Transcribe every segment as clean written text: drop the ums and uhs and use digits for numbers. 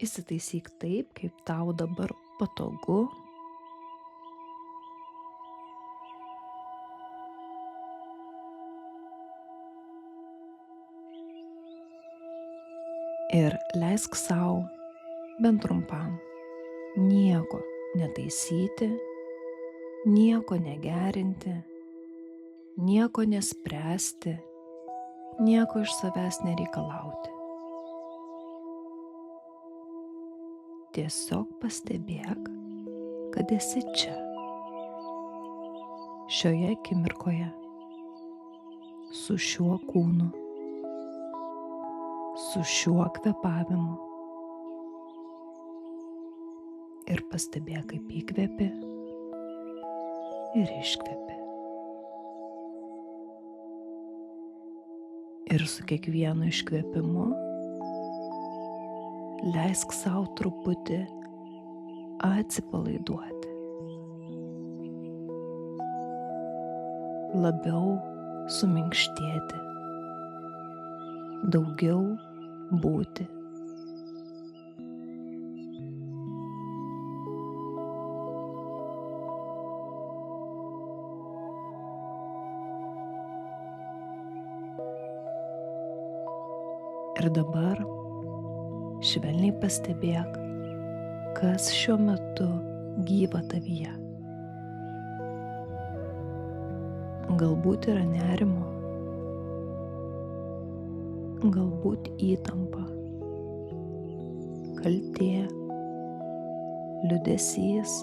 Įsitaisyk taip, kaip tau dabar patogu. Ir leisk sau bent trumpam nieko netaisyti, nieko negerinti, nieko nespręsti, nieko iš savęs nereikalauti. Tiesiog pastebėk, kad esi čia, šioje akimirkoje, su šiuo kūnu, su šiuo kvėpavimu. Ir pastebėk, kaip įkvepi ir iškvepi. Ir su kiekvienu iškvėpimu leisk sau truputį atsipalaiduoti. Labiau suminkštėti. Daugiau būti. Ir dabar švelniai pastebėk, kas šiuo metu gyva tavyje. Galbūt yra nerimo, galbūt įtampa, kaltė, liūdesys.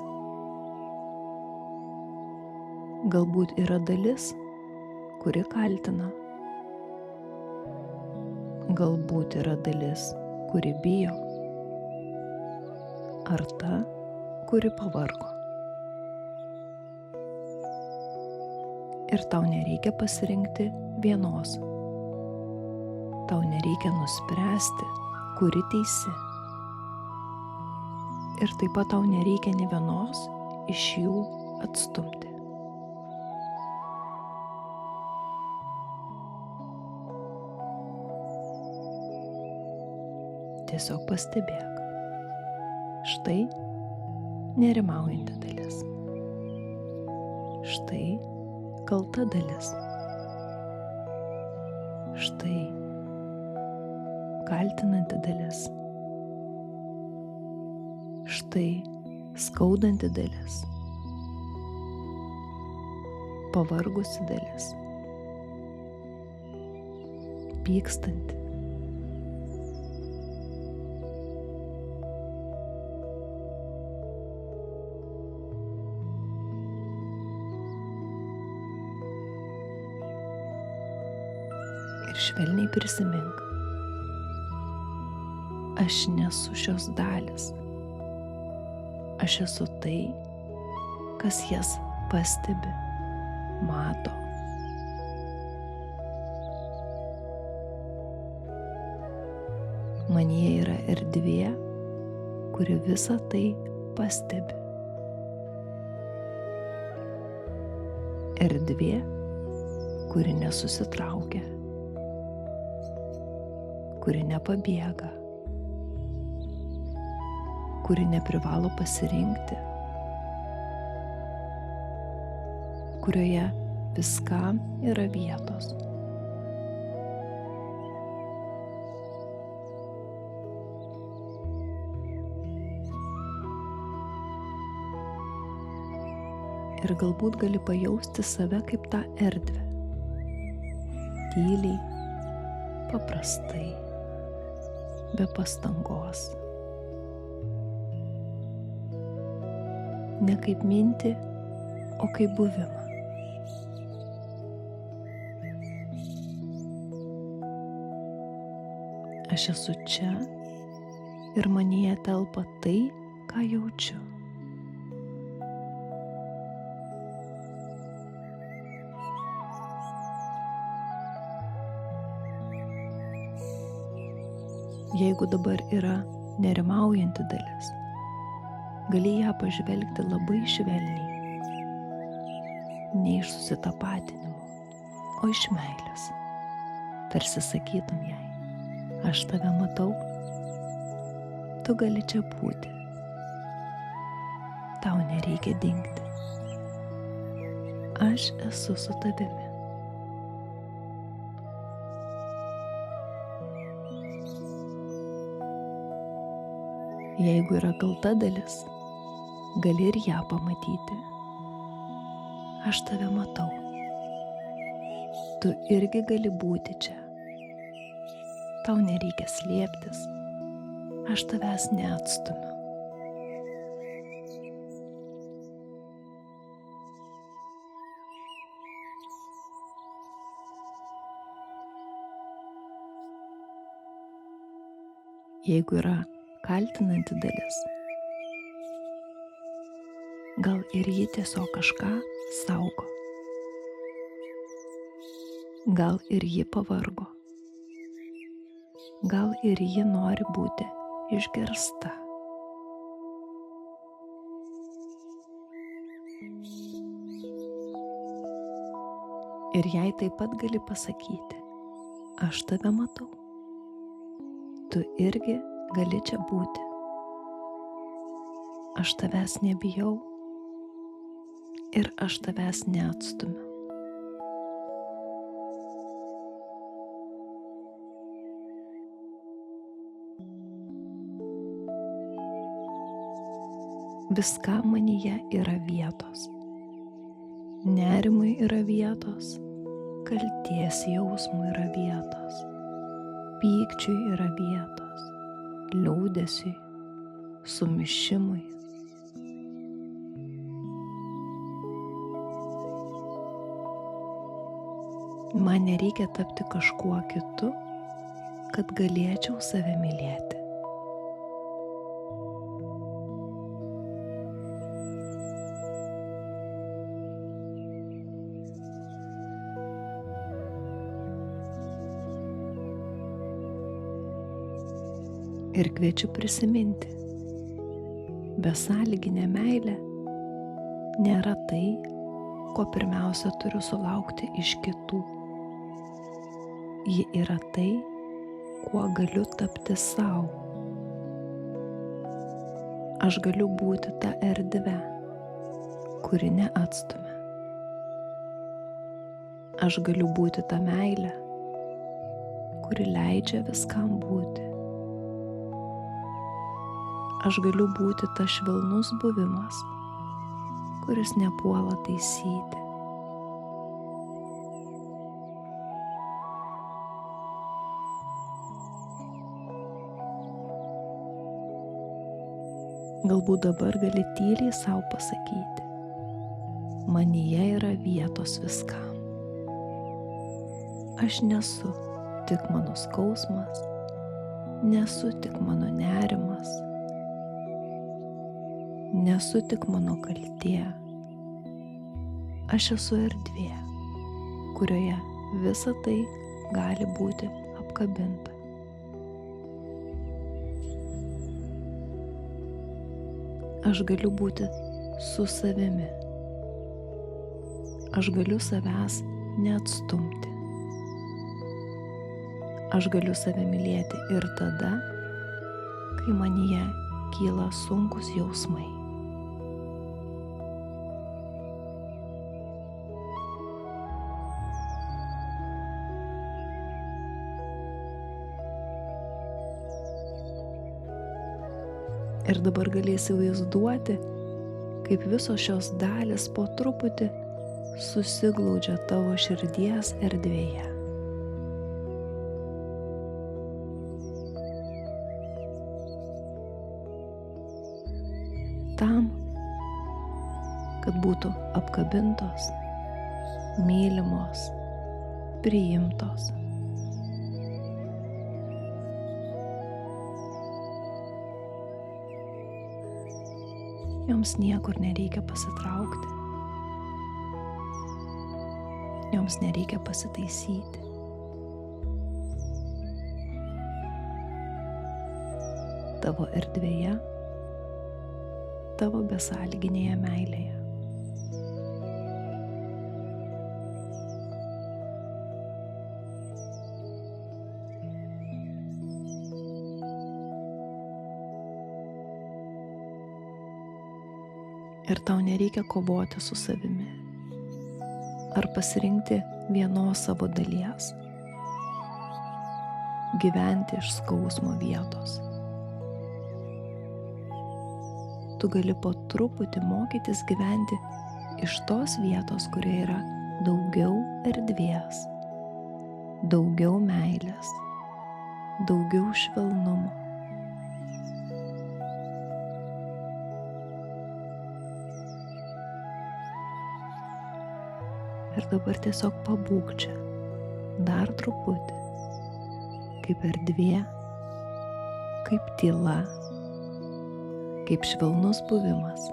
Galbūt yra dalis, kuri kaltina. Galbūt yra dalis, kuri bijo, ar ta, kuri pavargo. Ir tau nereikia pasirinkti vienos. Tau nereikia nuspręsti, kuri teisi. Ir taip pat tau nereikia nė vienos iš jų atstumti. Tiesiog pastebėk. Štai nerimaujanti dalis. Štai kalta dalis. Štai kaltinanti dalis. Štai skaudanti dalis. Pavargusi dalis. Pykstanti. Ir švelniai prisimink, aš nesu šios dalys, aš esu tai, kas jas pastebi, mato. Manyje yra erdvė, kuri visą tai pastebi. Erdvė, kuri nesusitraukia, kuri nepabėga, kuri neprivalo pasirinkti, kurioje viskam yra vietos. Ir galbūt gali pajausti save kaip tą erdvę. Tyliai, paprastai, be pastangos. Ne kaip mintį, o kaip buvimą. Aš esu čia ir manyje telpa tai, ką jaučiu. Jeigu dabar yra nerimaujanti dalis, gali ją pažvelgti labai švelniai, ne iš susitapatinimo, o iš meilės. Tarsi sakytum jai, aš tave matau, Tu gali čia būti. Tau nereikia dingti. Aš esu su tavimi. Jeigu yra kalta dalis, gali ir ją pamatyti. Aš tave matau. Tu irgi gali būti čia. Tau nereikia slėptis. Aš tavęs neatstumiu. Jeigu yra kaltinanti dalis, gal ir ji tiesiog kažką saugo. Gal ir ji pavargo. Gal ir ji nori būti išgirsta. Ir jai taip pat gali pasakyti, aš tave matau. Tu irgi gali čia būti. Aš tavęs nebijau ir aš tavęs neatstumiu. Viskam manyje yra vietos. Nerimui yra vietos, kaltės jausmui yra vietos, pykčiui yra vietos, liūdesiui, sumišimui. Man nereikia tapti kažkuo kitu, kad galėčiau save mylėti. Ir kviečiu prisiminti, besąlyginė meilė nėra tai, ko pirmiausia turiu sulaukti iš kitų. Ji yra tai, kuo galiu tapti sau. Aš galiu būti ta erdve, kuri neatstumia. Aš galiu būti ta meilė, kuri leidžia viskam būti. Aš galiu būti tas švelnus buvimas, kuris nepuola taisyti. Galbūt dabar gali tyliai sau pasakyti, manyje yra vietos viskam. Aš nesu tik mano skausmas, nesu tik mano nerimas, nesu tik mano kaltė. Aš esu erdvė, kurioje visa tai gali būti apkabinta. Aš galiu būti su savimi. Aš galiu savęs neatstumti. Aš galiu save mylėti ir tada, kai manyje kyla sunkus jausmai. Ir dabar galėsi vaizduoti, kaip visos šios dalys po truputį susiglaudžia tavo širdies erdvėje. Tam, kad būtų apkabintos, mylimos, priimtos. Joms niekur nereikia pasitraukti. Joms nereikia pasitaisyti. Tavo erdvėje, tavo besąlyginėje meilėje. Ir tau nereikia kovoti su savimi ar pasirinkti vienos savo dalies, gyventi iš skausmo vietos. Tu gali po truputį mokytis gyventi iš tos vietos, kurioje yra daugiau erdvės, daugiau meilės, daugiau švelnumo. Ir dabar tiesiog pabūk čia, dar truputį, kaip erdvė, kaip tyla, kaip švelnus buvimas,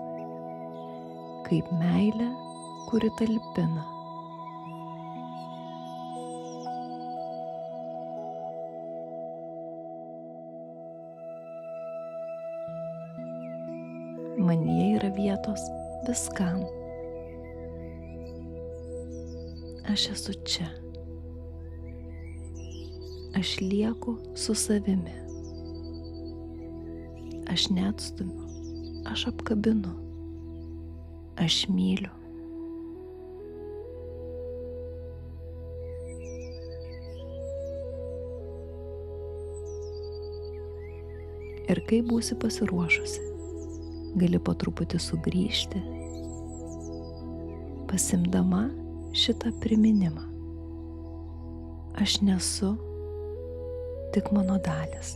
kaip meilė, kuri talpina. Manyje yra vietos viskam. Aš esu čia. Aš lieku su savimi. Aš neatstumiu, aš apkabinu. Aš myliu. Ir kai būsi pasiruošusi, gali po truputį sugrįžti, pasimdama šitą priminimą. Aš nesu tik mano dalis.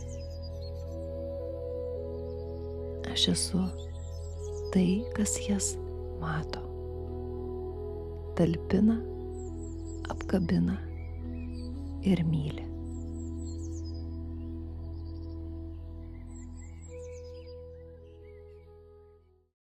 Aš esu tai, kas jas mato, talpina, apkabina ir myli.